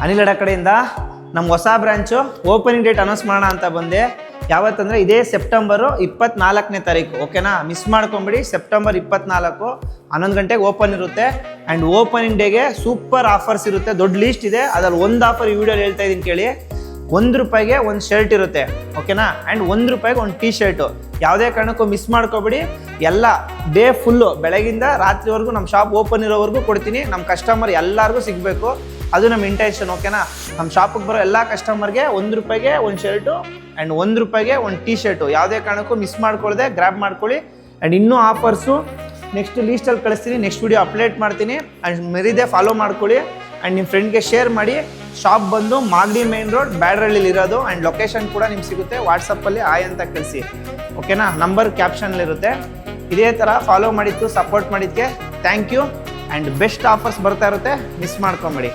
ಅನಿಲ್ ಅಡ ಕಡೆಯಿಂದ ನಮ್ಮ ಹೊಸ ಬ್ರಾಂಚು ಓಪನಿಂಗ್ ಡೇಟ್ ಅನೌನ್ಸ್ ಮಾಡೋಣ ಅಂತ ಬಂದೆ. ಯಾವತ್ತಂದರೆ ಇದೇ ಸೆಪ್ಟೆಂಬರು 24ನೇ ತಾರೀಕು. ಓಕೆನಾ, ಮಿಸ್ ಮಾಡ್ಕೊಂಬಿಡಿ. ಸೆಪ್ಟೆಂಬರ್ 24 11 ಗಂಟೆಗೆ ಓಪನ್ ಇರುತ್ತೆ. ಆ್ಯಂಡ್ ಓಪನಿಂಗ್ ಡೇಗೆ ಸೂಪರ್ ಆಫರ್ಸ್ ಇರುತ್ತೆ. ದೊಡ್ಡ ಲೀಸ್ಟ್ ಇದೆ. ಅದ್ರಲ್ಲಿ ಒಂದು ಆಫರ್ ಈ ವಿಡಿಯೋಲಿ ಹೇಳ್ತಾ ಇದ್ದೀನಿ ಕೇಳಿ. ₹1 ಒಂದು ಶರ್ಟ್ ಇರುತ್ತೆ. ಓಕೆನಾ, ಆ್ಯಂಡ್ ₹1 ಒಂದು ಟೀ ಶರ್ಟು. ಯಾವುದೇ ಕಾರಣಕ್ಕೂ ಮಿಸ್ ಮಾಡ್ಕೊಬೇಡಿ. ಎಲ್ಲ ಡೇ ಫುಲ್ಲು ಬೆಳಗಿಂದ ರಾತ್ರಿವರೆಗೂ ನಮ್ಮ ಶಾಪ್ ಓಪನ್ ಇರೋವರೆಗೂ ಕೊಡ್ತೀನಿ. ನಮ್ಮ ಕಸ್ಟಮರ್ ಎಲ್ಲರಿಗೂ ಸಿಗಬೇಕು, ಅದು ನಮ್ಮ ಇಂಟೆನ್ಷನ್. ಓಕೆನಾ, ನಮ್ಮ ಶಾಪಿಗೆ ಬರೋ ಎಲ್ಲ ಕಸ್ಟಮರ್ಗೆ ₹1 ಒಂದು ಶರ್ಟು ಆ್ಯಂಡ್ ₹1 ಒಂದು ಟೀ ಶರ್ಟು. ಯಾವುದೇ ಕಾರಣಕ್ಕೂ ಮಿಸ್ ಮಾಡ್ಕೊಳ್ಳದೆ ಗ್ರ್ಯಾಬ್ ಮಾಡ್ಕೊಳ್ಳಿ. ಆ್ಯಂಡ್ ಇನ್ನೂ ಆಫರ್ಸು ನೆಕ್ಸ್ಟ್ ಲೀಸ್ಟಲ್ಲಿ ಕಳಿಸ್ತೀನಿ, ನೆಕ್ಸ್ಟ್ ವಿಡಿಯೋ ಅಪ್ಲೋಡ್ ಮಾಡ್ತೀನಿ. ಆ್ಯಂಡ್ ಮೆರಿದೆ ಫಾಲೋ ಮಾಡ್ಕೊಳ್ಳಿ. ಆ್ಯಂಡ್ ನಿಮ್ಮ ಫ್ರೆಂಡ್ಗೆ ಶೇರ್ ಮಾಡಿ. ಶಾಪ್ ಬಂದು ಮಾಗಡಿ ಮೇನ್ ರೋಡ್ ಬ್ಯಾಡ್ರಳ್ಳಿಲಿ ಇರೋದು. ಆ್ಯಂಡ್ ಲೊಕೇಶನ್ ಕೂಡ ನಿಮ್ಗೆ ಸಿಗುತ್ತೆ. ವಾಟ್ಸಪ್ಪಲ್ಲಿ ಆಯ್ ಅಂತ ಕಳಿಸಿ. ಓಕೆನಾ, ನಂಬರ್ ಕ್ಯಾಪ್ಷನಲ್ಲಿರುತ್ತೆ. ಇದೇ ಥರ ಫಾಲೋ ಮಾಡಿದ್ದು ಸಪೋರ್ಟ್ ಮಾಡಿದ್ದಕ್ಕೆ thank you. And best offers ಬರ್ತಾ ಇರುತ್ತೆ, ಮಿಸ್ ಮಾಡ್ಕೊಂಬೇಡಿ.